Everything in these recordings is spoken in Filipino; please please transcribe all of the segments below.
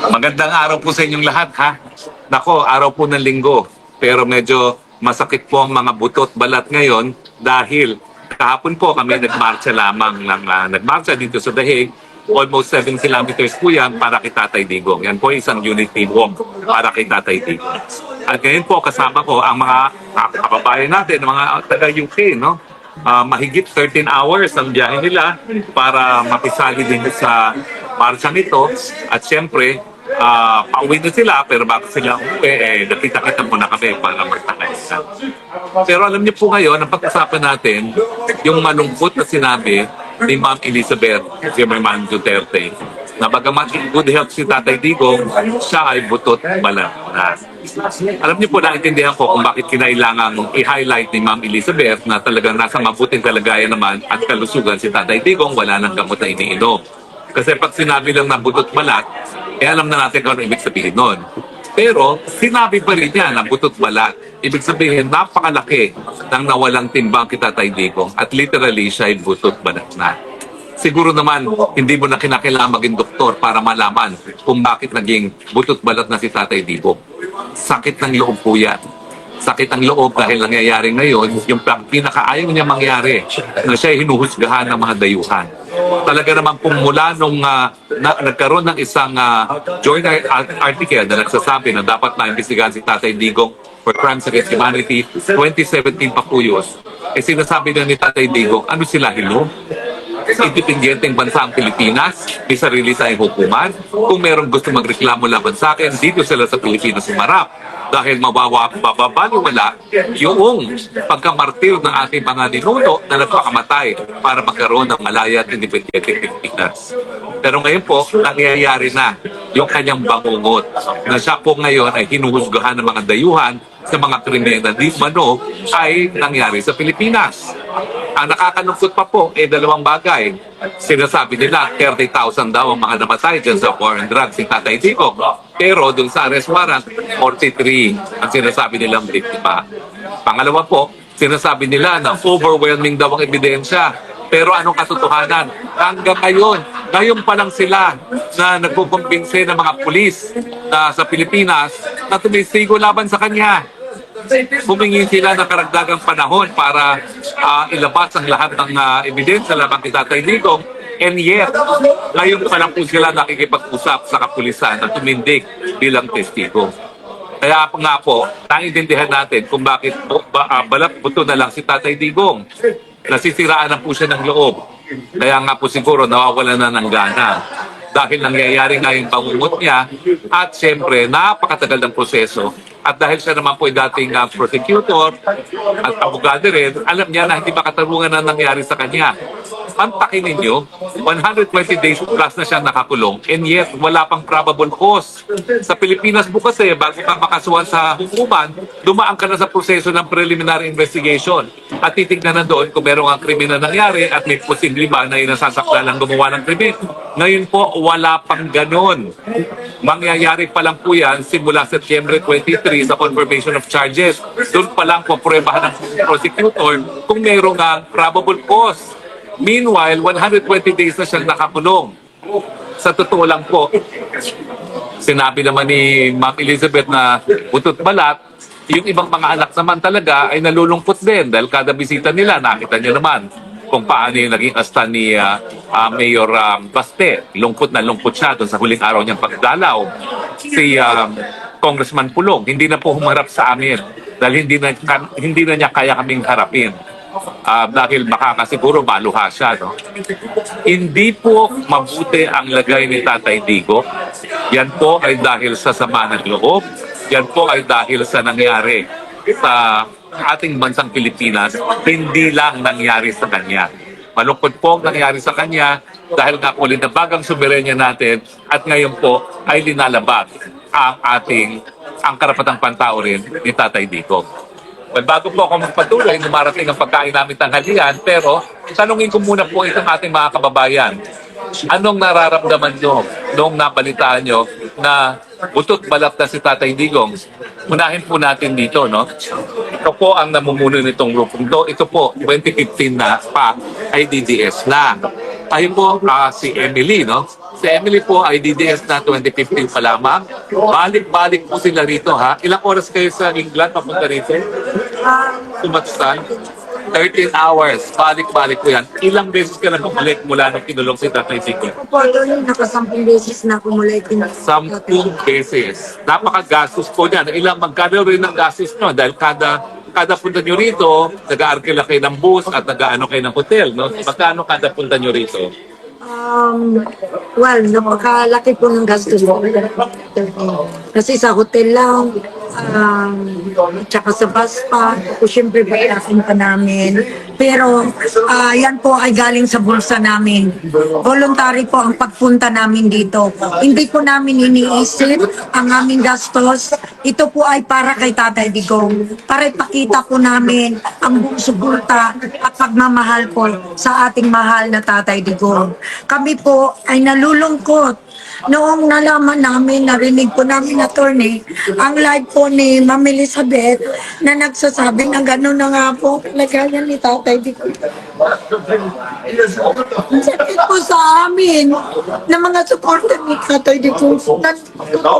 Magandang araw po sa inyong lahat, ha? Nako, araw po ng linggo. Pero medyo masakit po ang mga butot balat ngayon dahil kahapon po kami nagmarcha lamang nagmarcha dito sa Dahig. Almost 7 kilometers po yan para kay Tatay Digong. Yan po isang unity walk para kay Tatay Digong. At ngayon po kasama ko ang mga kababayan natin, mga taga-UK, no? Mahigit 13 hours ang biyahe nila para makisali din sa marcha nito. At syempre, pauwi na sila, pero bago sila umuwi, nakita-kita muna kami para magtakaisa. Pero alam niyo po ngayon, ang pag-usapan natin, yung malungkot na sinabi ni Ma'am Elizabeth Zimmerman Duterte, na bagamat in good health si Tatay Digong, siya ay butot balat na. Alam niyo po, naintindihan ko kung bakit kinailangang i-highlight ni Ma'am Elizabeth na talagang nasa mabuting kalagayan naman at kalusugan si Tatay Digong, wala nang gamot na iniinom. Kasi pag sinabi lang na butot balat, alam na natin kung ano ibig sabihin nun. Pero sinabi pa rin niya na butot balat. Ibig sabihin, napakalaki ng nawalang timbang kay Tatay Digong at literally siya ay butot balat na. Siguro naman, hindi mo na kinakailangan maging doktor para malaman kung bakit naging butot balat na si Tatay Digong. Sakit ng loob po yan. Sakit ang loob dahil nangyayari ngayon, yung pinakaayaw niya mangyari na siya ay hinuhusgahan ng mga dayuhan. Talaga naman kung mula nung nagkaroon ng isang journal article na nagsasabi na dapat na-imbestigahan si Tatay Digong for crimes against humanity, 2017 pa po yun. Sinasabi na ni Tatay Digong, ano sila, hilo? Independenteng bansa ang Pilipinas, may sarili tayong hukuman. Kung merong gusto magreklamo laban sa akin, dito sila sa Pilipinas sumarap. Dahil mababaliwala yung pagkamartir ng ating mga ninuno na nagpakamatay para magkaroon ng malaya at independenteng Pilipinas. Pero ngayon po, nangyayari na yung kanyang bangungot na siya po ngayon ay hinuhusgahan ng mga dayuhan sa mga krimen na di mano ay nangyari sa Pilipinas. Ang nakakalungkot pa po ay dalawang bagay. Sinasabi nila 30,000 daw ang mga namatay dyan sa war and drugs si Tatay Digong. Pero dun sa arrest warrant, 43 ang sinasabi nilang biktima. Pangalawa po, sinasabi nila na overwhelming daw ang ebidensya. Pero anong katotohanan? Hanggang ngayon pa lang sila na nagkukumbinse ng mga pulis na sa Pilipinas na tumisigo laban sa kanya. Humingi sila ng karagdagang panahon para ilabas ang lahat ng ebidensya laban kay Tatay Digong. And yet, ngayon pa lang po sila nakikipag-usap sa kapulisan na tumindig bilang testigo. Kaya nga po, naiintindihan natin kung bakit balat buto na lang si Tatay Digong. Nasisiraan na po siya ng loob. Kaya nga po siguro nawawala na ng gana. Dahil nangyayari nga yung pangungot niya at siyempre napakatagal ng proseso. At dahil siya naman po ay dating prosecutor at abogado rin, alam niya na hindi makatarungan na nangyari sa kanya. Pantakin ninyo, 120 days plus na siya nakakulong and yet wala pang probable cause. Sa Pilipinas po kasi, bago ka makasuhan sa hukuman, dumaan ka na sa proseso ng preliminary investigation at titignan na doon kung merong ang krimen na nangyari at may posible ba na inasasakta lang gumawa ng krimen. Ngayon po, wala pang ganon. Mangyayari pa lang po yan simula September 23 sa confirmation of charges. Doon pa lang po pruebahan ng prosecutor kung merong probable cause. Meanwhile, 120 days na siyang nakakulong. Sa totoo lang po, sinabi naman ni Ma'am Elizabeth na butot balat, yung ibang mga anak naman talaga ay nalulungkot din dahil kada bisita nila, nakita niyo naman kung paano yung naging asta ni Mayor Baste. Lungkot na lungkot siya doon sa huling araw niyang pagdalaw. Si Congressman Pulong, hindi na po humarap sa amin dahil hindi na niya kaya kaming harapin. Dahil makakasiguro maluha siya, no? Hindi po mabuti ang lagay ni Tatay Digong. Yan po ay dahil sa sama ng loob. Yan po ay dahil sa nangyari sa ating bansang Pilipinas, hindi lang nangyari sa kanya. Malungkot po ang nangyari sa kanya dahil nga po linabagang soberenya natin at ngayon po ay linalabag ang karapatang pantao rin ni Tatay Digong. Well, bago po ako magpatuloy, dumarating ang pagkain namin tanghalian, pero tanungin ko muna po itong ating mga kababayan. Anong nararamdaman nyo nung nabalitaan nyo na butot balat na si Tatay Digong? Unahin po natin dito, no? Ito po ang namumuno nitong grupong to. Ito po, 2015 na pa, ay DDS na. Ay po, si Emily, no? Si Emily po ay DDS na 2015 pa lamang. Balik-balik po sila rito, ha? Ilang oras kayo sa England papunta rito? Sumatstan? 13 hours. Balik-balik po yan. Ilang beses ka na bumalik mula nung kinulong si Tatay Digo? Po, doon nakasampung beses na kumulay din. 10 beses. Napakagastos po niyan. Magkano rin ang gastos nyo? Dahil kada punta nyo rito, nag-aarkila kayo ng bus at nag-ano kayo ng hotel, no? Magkano kada punta nyo rito? Well, napakalaki po ng gastos po. Kasi sa hotel lang, tsaka sa bus pa, o syempre pagkasin pa namin. Pero yan po ay galing sa bulsa namin. Voluntary po ang pagpunta namin dito. Hindi po namin iniisip ang aming gastos. Ito po ay para kay Tatay Digong. Para ipakita po namin ang buong suporta at pagmamahal po sa ating mahal na Tatay Digong. Kami po ay nalulungkot noong nalaman namin, narinig po namin, attorney, ang live po ni Ma'am Elizabeth na nagsasabi na gano'n na nga po kalagayan ni Tatay Digong. Sakit po sa amin na mga supporter ni Tatay Digong na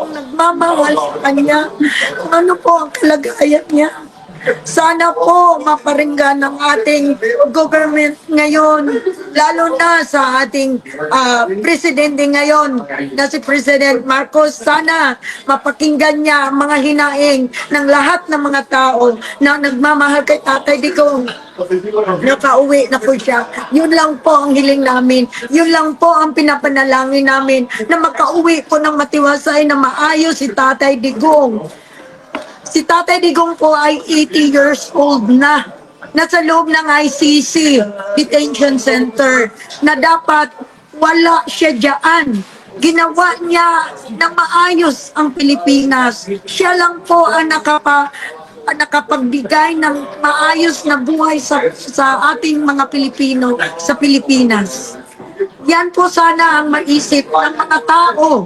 nagmamahal sa kanya kung ano po ang kalagayan niya. Sana po maparinggan ng ating government ngayon, lalo na sa ating presidente ngayon na si President Marcos. Sana mapakinggan niya ang mga hinaing ng lahat ng mga tao na nagmamahal kay Tatay Digong. Nakauwi na po siya. Yun lang po ang hiling namin. Yun lang po ang pinapanalangin namin, na makauwi po ng matiwasay na maayos si Tatay Digong. Si Tatay Digong po ay 80 years old na. Nasa loob ng ICC, Detention Center, na dapat wala siya dyan. Ginawa niya na maayos ang Pilipinas. Siya lang po ang nakapagbigay ng maayos na buhay sa ating mga Pilipino sa Pilipinas. Yan po sana ang maisip ng mga tao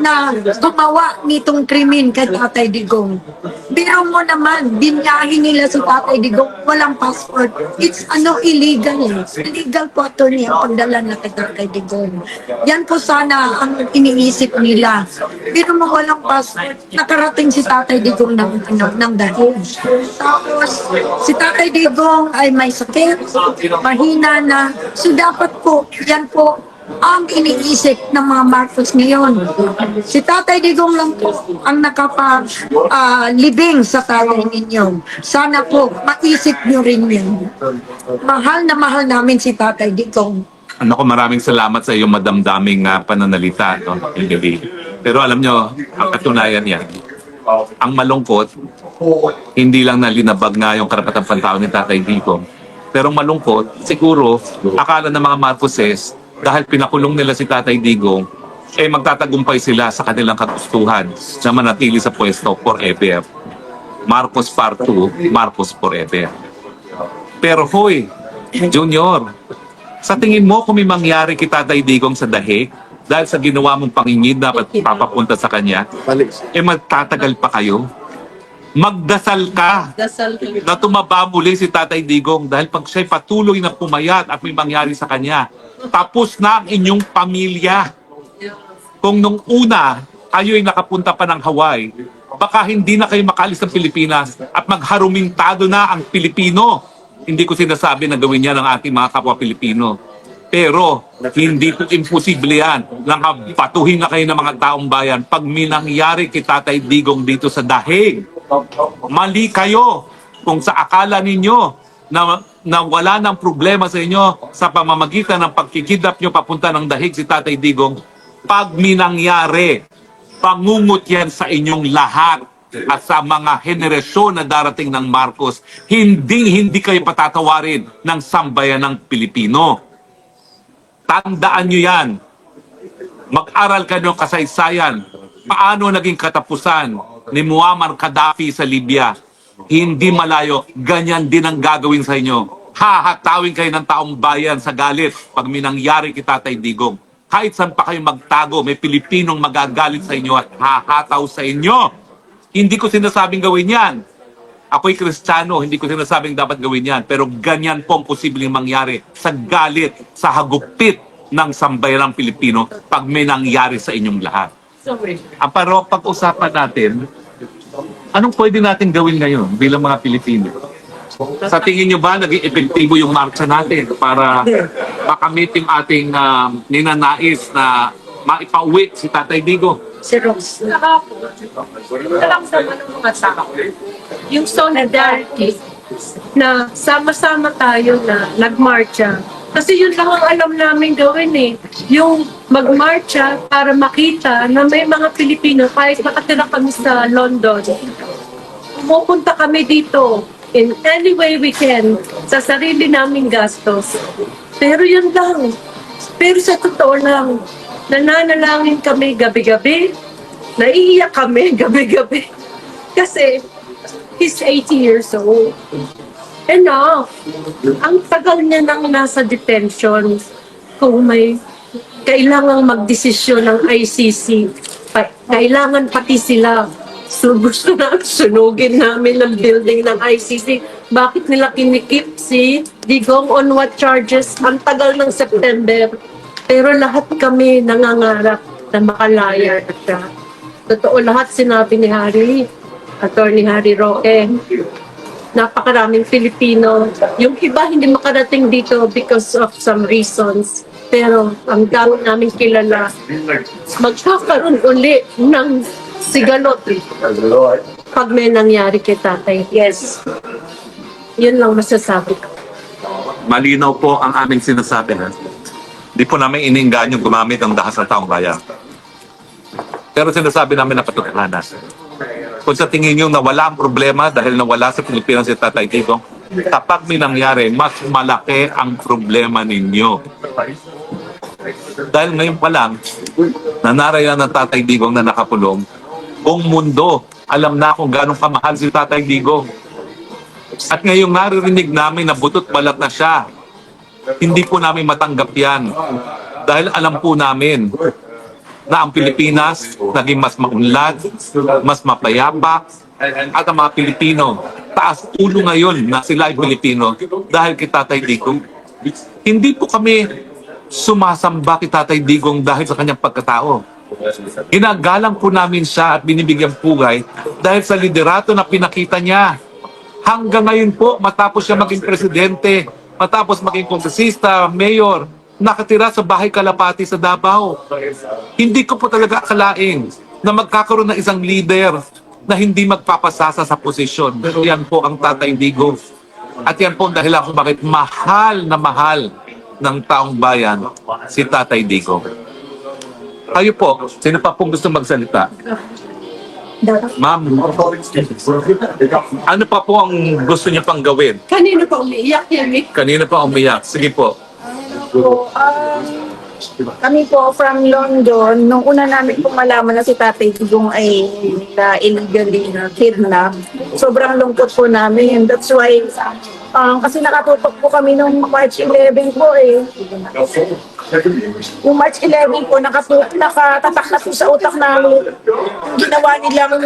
na gumawa nitong krimen kay Tatay Digong. Biro mo naman, binyahin nila si Tatay Digong, walang passport. It's illegal. Illegal po, attorney, ang pagdala na kay Tatay Digong. Yan po sana ang iniisip nila. Biro mo walang passport, nakarating si Tatay Digong ng dahil. Tapos, si Tatay Digong ay may sakit, mahina na. So dapat po, yan po ang iniisip ng mga Marcos ngayon. Si Tatay Digong lang po ang nakapag-libing sa tatay ninyo. Sana po, maisip nyo rin yun. Mahal na mahal namin si Tatay Digong. Maraming salamat sa iyong madamdaming pananalita, no, Emily. Pero alam nyo, ang katunayan yan, ang malungkot, hindi lang nalinabag nga yung karapatang pantao ni Tatay Digong. Pero malungkot, siguro, akala ng mga Marcoses, dahil pinakulong nila si Tatay Digong, magtatagumpay sila sa kanilang kagustuhan na manatili sa pwesto forever. Marcos Part 2, Marcos forever. Pero hoy, Junior, sa tingin mo kung may mangyari kay Tatay Digong sa dahig, dahil sa ginawa mong pangingid na papapunta sa kanya, magtatagal pa kayo? Magdasal ka na tumaba muli si Tatay Digong dahil pag siya'y patuloy na pumayat at may mangyari sa kanya, tapos na ang inyong pamilya. Kung nung una, kayo'y nakapunta pa ng Hawaii, baka hindi na kayo makaalis ng Pilipinas at magharumintado na ang Pilipino. Hindi ko sinasabi na gawin yan ng ating mga kapwa Pilipino. Pero hindi po imposible yan. Nakabatuhin na kayo ng mga taong bayan pag minangyari kay Tatay Digong dito sa dahig. Mali kayo kung sa akala ninyo na wala ng problema sa inyo sa pamamagitan ng pagkikidnap nyo papunta ng dahig si Tatay Digong. Pag minangyari, pangungot yan sa inyong lahat at sa mga henerasyon na darating ng Marcos. Hindi kayo patatawarin ng sambayan ng Pilipino. Tandaan nyo yan. Mag-aral kayo ng kasaysayan. Paano naging katapusan ni Muammar Gaddafi sa Libya? Hindi malayo, ganyan din ang gagawin sa inyo. Hahatawin kayo ng taong bayan sa galit pag minangyari kay Tatay Digong. Kahit saan pa kayo magtago, may Pilipinong magagalit sa inyo at hahataw sa inyo. Hindi ko sinasabing gawin yan. Ako'y Kristiyano, hindi ko sinasabing dapat gawin yan. Pero ganyan po ang posibleng mangyari sa galit, sa hagupit ng sambayanang Pilipino pag may nangyari sa inyong lahat. Ang pag-usapan natin, anong pwede natin gawin ngayon bilang mga Pilipino? Sa tingin nyo ba naging epektibo yung marcha natin para makamit yung ating ninanais na maipauwi si Tatay Digo? Si Ross. Nakakamdaman ng mga tao. Yung solidarity na sama-sama tayo na nagmarcha. Kasi yun lang ang alam namin gawin eh. Yung magmarcha para makita na may mga Pilipino kahit nakatira kami sa London. Pumupunta kami dito in any way we can sa sarili naming gastos. Pero yun lang. Pero sa totoo lang, nananalangin kami gabi-gabi. Naiiyak kami gabi-gabi. Kasi he's 80 years old. Enough. Ang tagal niya nang nasa detention. Kung may kailangang magdesisyon ng ICC, kailangan pati sila. So gusto na sunugin namin ang building ng ICC. Bakit nila kinikip si Digong on what charges? Ang tagal ng September. Pero lahat kami nangangarap na makalaya siya. Totoo lahat sinabi ni Attorney Harry Roque. Napakaraming Pilipino. Yung iba hindi makarating dito because of some reasons. Pero ang dami namin kilala, magkakaroon uli ng sigalot pag may nangyari kay tatay. Yes. Yun lang masasabi ko. Malinaw po ang aming sinasabi. Di po namin iniinganyo gumamit ng dahas ng taong bayan. Pero sinasabi namin na patutuhanan. Kung sa tingin nyo na wala ang problema dahil nawala sa Pilipinas si Tatay Digong, kapag may nangyari, mas malaki ang problema ninyo. Dahil ngayon pa lang, nanarayan ng Tatay Digong na nakakulong, buong mundo, alam na kung gano'ng kamahal si Tatay Digong. At ngayong naririnig namin na butot balat na siya, hindi po namin matanggap yan. Dahil alam po namin na ang Pilipinas naging mas maunlad, mas mapayapa, at ang mga Pilipino, taas ulo ngayon na sila ay Pilipino dahil kay Tatay Digong. Hindi po kami sumasamba kay Tatay Digong dahil sa kanyang pagkatao. Ginagalang po namin siya at binibigyan pugay dahil sa liderato na pinakita niya. Hanggang ngayon po, matapos siya maging presidente, matapos maging kongresista, mayor, nakatira sa bahay Kalapati sa Davao. Hindi ko po talaga akalain na magkakaroon ng isang leader na hindi magpapasasa sa posisyon. Pero yan po ang Tatay Digong. At yan po ang dahilan kung bakit mahal na mahal ng taong bayan si Tatay Digong. Kayo po, sino pa pong gusto magsalita? Ma'am, ano pa po ang gusto niyo pang gawin? Kanino pa umiiyak yan eh? Kanina pa umiyak. Sige po. Po, kami po from London, nung una namin pong malaman na si Tatay Digong ay na illegally na kidnap, sobrang lungkot po namin. That's why, kasi nakatutok po kami nung March 11 po eh. Yung March 11 po, nakatatak na po sa utak namin yung ginawa nilang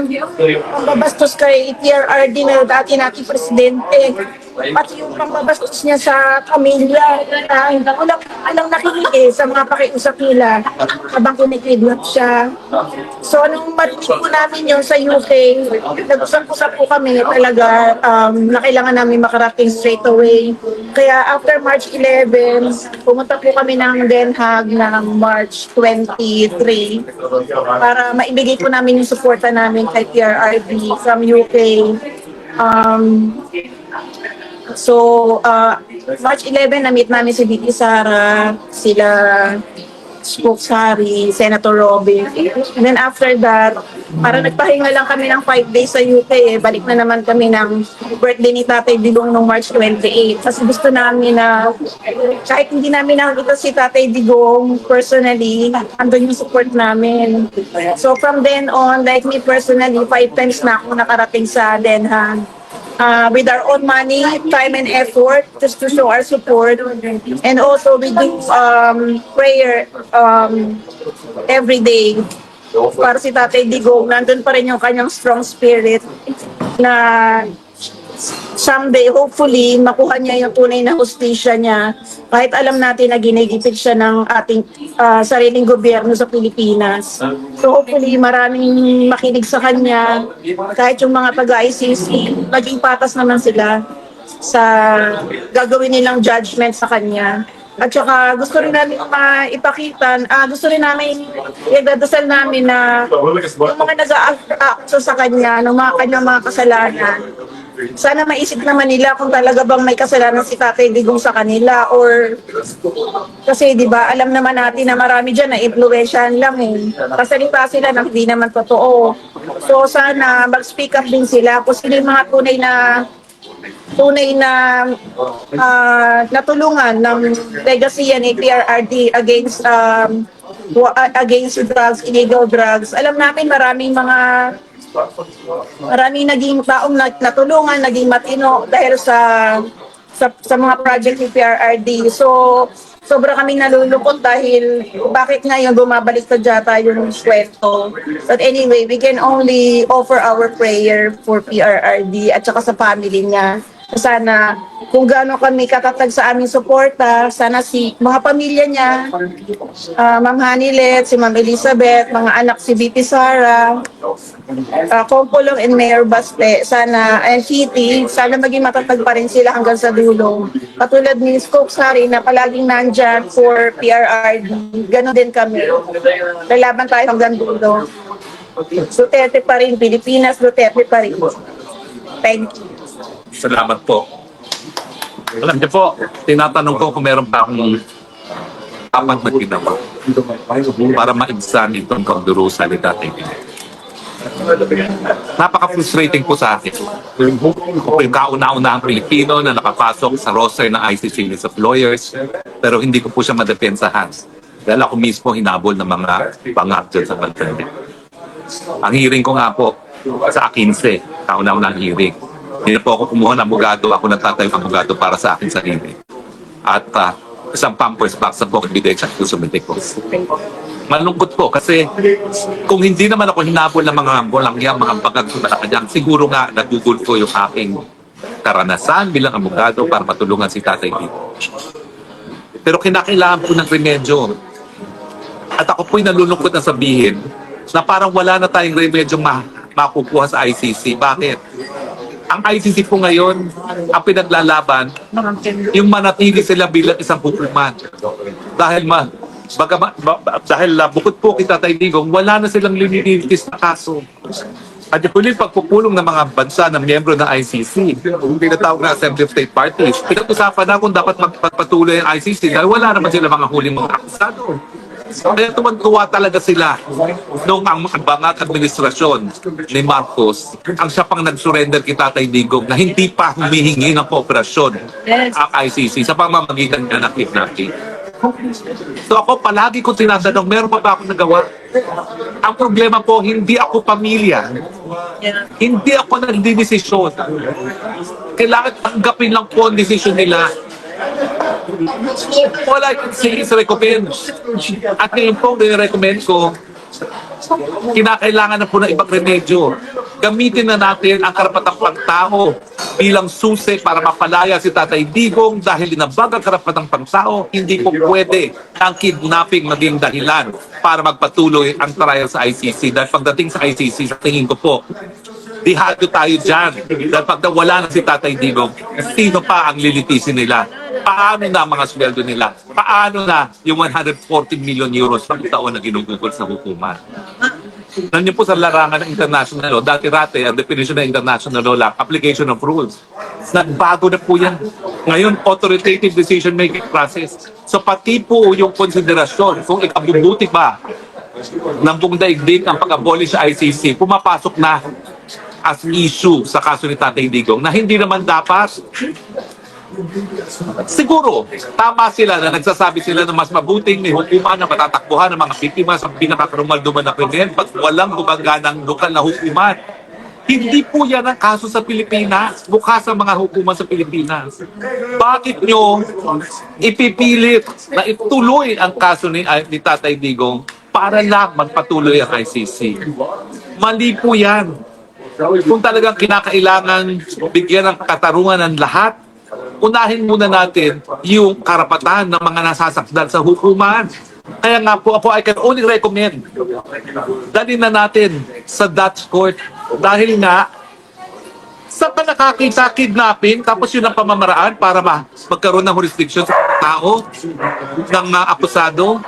pambabastos kay TRRD na dati nating presidente. Pati yung pambabastos niya sa pamilya na walang nakinig sa mga pakiusap nila habang kinikidnap siya. So nung marinig po namin yun sa UK, nag-usap-usap po kami talaga na kailangan namin makarating straight away. Kaya after March 11, pumunta po kami ng Den Haag ng March 23 para maibigay po namin yung suporta namin kay PRRD from UK. March 11, na-meet namin si Vicky Sara, sila Spokes Harry, Senator Robin. And then after that, para nagpahinga lang kami ng 5 days sa UK balik na naman kami ng birthday ni Tatay Digong noong March 28. Kasi gusto namin na kahit hindi namin nakakita si Tatay Digong personally, andun yung support namin. So from then on, like me personally, 5 times na ako nakarating sa Den Haag. With our own money, time and effort just to show our support. And also we do prayer every day para si Tatay Digong. Nandun pa rin yung kanyang strong spirit na someday, hopefully, makuha niya yung tunay na hustisya niya. Kahit alam natin na ginigipit siya ng ating sariling gobyerno sa Pilipinas. So hopefully, maraming makinig sa kanya. Kahit yung mga taga-ICC, maging patas naman sila sa gagawin nilang judgment sa kanya. At saka gusto rin namin maipakita, gusto rin namin, idadasal namin na yung mga nag-a-accuse sa kanya, ng mga kanyang mga kasalanan, sana maisip naman nila kung talaga bang may kasalanan si Tatay Digong sa kanila or kasi 'di ba alam naman natin na marami diyan na impluwensyahan lang kasalita sila na hindi naman totoo. So sana mag-speak up din sila kung sino yung mga tunay na natulungan ng legacy ni PRRD against drugs, illegal drugs. Alam natin maraming naging taong natulungan, naging matino dahil sa mga project ni PRRD. So, sobra kaming nalulungkot dahil bakit ngayon bumabalik pa dyan yung kwento. But anyway, we can only offer our prayer for PRRD at saka sa family niya. Sana kung gaano kami katatag sa aming suporta, sana mga pamilya niya, Ma'am Hanilet, si Ma'am Elizabeth, mga anak si BP Sara, Kompolong and Mayor Baste, and Kitty, sana maging matatag pa rin sila hanggang sa dulo. Katulad ni Scopes Hari na palaging nandyan for PRRD, gano'n din kami. Lalaban tayo hanggang dulo. Duterte pa rin, Pilipinas, Duterte pa rin. Thank you. Salamat po. Alam niyo po, tinatanong ko kung meron pa akong dapat na ginawa para maibsan itong kagdurusa ni Tatay Digong. Napaka-frustrating po sa akin. Ako yung kauna-unahang Pilipino na nakapasok sa roster ng ICC List of Lawyers, pero hindi ko po siya madepensahan. Dahil ako mismo hinabol ng mga pangak dyan sa bansa. Ang hearing ko nga po sa 15, kauna-unahang hearing. Hindi na po ako kumuha ng abogado, ako nagtatayong abogado para sa akin sarili. At isang pampers box sa book ebidensya ko sumiti ko. Malungkot po kasi kung hindi naman ako hinabol ng mga walangyang, mga pagkagsumalakadyan, siguro nga nagugol ko yung aking karanasan bilang abogado para matulungan si Tatay Digong. Pero kinakailangan po ng remedyo. At ako po'y nalulungkot na sabihin na parang wala na tayong remedyo makukuha sa ICC. Bakit? Ang ICC po ngayon, ang pinaglalaban, yung manatili sila bilang isang hukuman. Dahil bukod po kay Tatay Digong, wala na silang linilitis na kaso. At yung huling pagpupulong ng mga bansa na miyembro ng ICC, yung tinatawag na Assembly of State Parties, pinag-usapan na kung dapat magpatuloy ang ICC dahil wala naman sila mga huling mga akusado. Kaya tuwan-tuwa talaga sila nung ang bangat administrasyon ni Marcos ang siya pang nag-surrender kay Tatay Digong na hindi pa humihingi ng kooperasyon ang ICC sa pamamagitan niya ng kidnapping. So ako palagi ko tinatanong, meron pa ba ako nagawa? Ang problema po, hindi ako pamilya. Hindi ako nagdidesisyon. Kailangan tanggapin lang po ang desisyon nila. All I can say is recommend. At ngayon po, recommend ko, kinakailangan na po ng ibang remedyo. Gamitin na natin ang karapatang pangtao bilang susi para mapalaya si Tatay Digong dahil inabag ang karapatang pangtao, hindi po pwede ang kidnapping maging dahilan para magpatuloy ang trial sa ICC. Dahil pagdating sa ICC, sa tingin ko po, dihado tayo dyan. Dahil pag wala na si Tatay Digong, sino pa ang lilitisin nila? Paano na mga sweldo nila? Paano na yung 140 million euros sa taon na ginugugol sa hukuman? Nandiyan po sa larangan ng international law, dati-rate, ang definition ng international law lang, application of rules. Nagbago na po yan. Ngayon, authoritative decision-making process. So pati po yung konsiderasyon, kung ikabubuti ba ng buong daigdig ang pag-abolish sa ICC, pumapasok na as issue sa kaso ni Tatay Digong na hindi naman dapat. Siguro, tama sila na nagsasabi sila na mas mabuting may hukuman na matatakbuhan ng mga biktima sa pinakarumalduman na krimen pag walang gumagana ng lokal na hukuman. Hindi po yan ang kaso sa Pilipinas, bukas sa mga hukuman sa Pilipinas. Bakit nyo ipipilit na ituloy ang kaso ni Tatay Digong para lang magpatuloy ang ICC? Mali po yan. kung talagang kinakailangan bigyan ng katarungan ng lahat, unahin muna natin yung karapatan ng mga nasasakdal sa hukuman. Kaya nga po ako, I can only recommend, dalhin na natin sa Dutch court dahil nga sa pa nakakita kidnapping, tapos yun ang pamamaraan para magkaroon ng jurisdiction sa tao, ng akusado.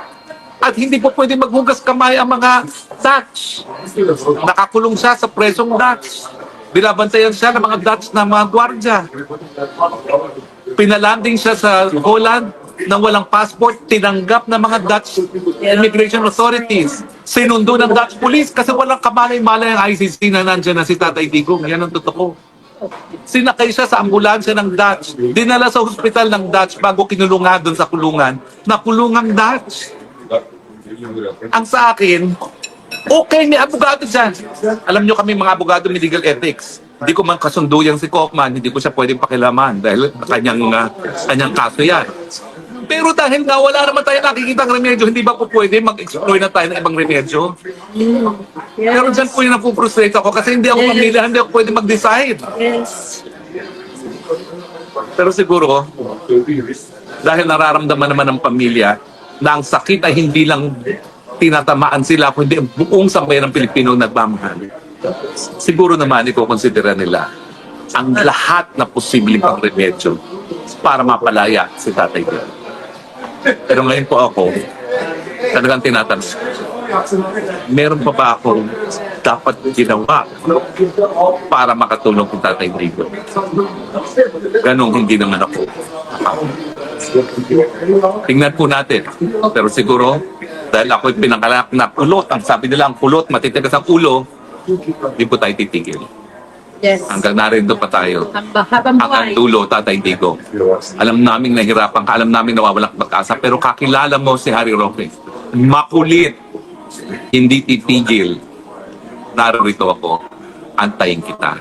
At hindi po pwede maghugas kamay ang mga Dutch. Nakakulong siya sa presong Dutch. Binabantayan siya ng mga Dutch na mga gwardya. Pinalanding siya sa Holland nang walang passport, tinanggap ng mga Dutch immigration authorities. Sinundo ng Dutch police kasi walang kamalay-malay ang ICC na nandyan na si Tatay Digong. Yan ang totoo. Sinakay siya sa ambulansya ng Dutch. Dinala sa hospital ng Dutch bago kinulungan doon sa kulungan. Nakulungang Dutch. Ang sa akin, okay, may abogado dyan. Alam nyo kami mga abogado may legal ethics. Hindi ko man kasundo yan si Kaufman, hindi ko siya pwedeng pakilaman dahil kanyang kaso yan. Pero dahil nga wala naman tayo nakikita ng remedyo, hindi ba po pwede mag-explore na tayo ng ibang remedyo? Pero dyan po yung napuprustrate ako kasi hindi ako pamilya, hindi ako pwede mag-decide. Yes. Pero siguro, dahil nararamdaman naman ng pamilya na ang sakit ay hindi lang tinatamaan sila, kundi ang buong sambayan ng Pilipino nagmamahal. Siguro naman iko-considera nila ang lahat na posibleng pang remedyo para mapalaya si Tatay Digong. Pero ngayon po ako, talagang tinatanong, meron pa ba akong dapat ginawa para makatulong kay Tatay Digong? Ganong hindi naman ako. Tingnan po natin. Pero siguro, dahil ako'y pinangalak na kulot, ang sabi nila ang kulot, matitigas ang ulo, hindi po tayo titigil. Yes. Hanggang narito pa tayo. Habang Hanggang buhay. dulo, Tatay Digong. Alam naming nahirapan ka, alam namin nawawalan ka pag-asa, pero kakilala mo si Harry Roque. Makulit. Hindi titigil. Narito ako. Antayin kita.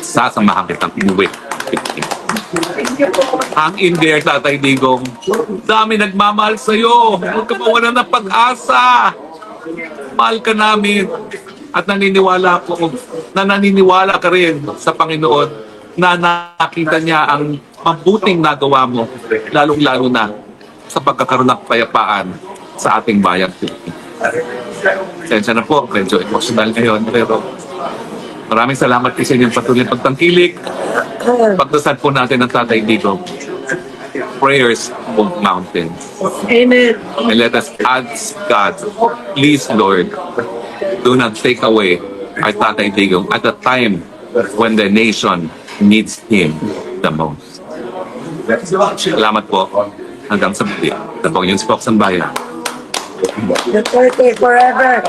Sasamahan kitang inuwi. Hang in there, Tatay Digong. Dami nagmamahal sa'yo. Huwag ka mawalan ng pag-asa. Mahal ka namin. At naniniwala ko na naniniwala ka rin sa Panginoon na nakita niya ang mabuting nagawa mo, lalong-lalo na sa pagkakaroon ng kapayapaan sa ating bayan. Sensya na po, medyo emotional ngayon, pero maraming salamat sa inyong patuloy pagtangkilik. Pagdasal po natin ang Tatay Digong. Prayers move mountains. Amen. And let us ask God, please Lord, do not take away our Tatay Digong at a time when the nation needs Him the most. Salamat po. Hanggang sa muli. Ito po yung Spokesman Bayan. Duterte forever.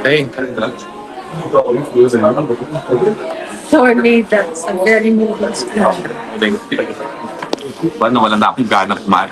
Hey. Sorry, that's a very moving story. Thank you. Paano wala na akong ganang kumain?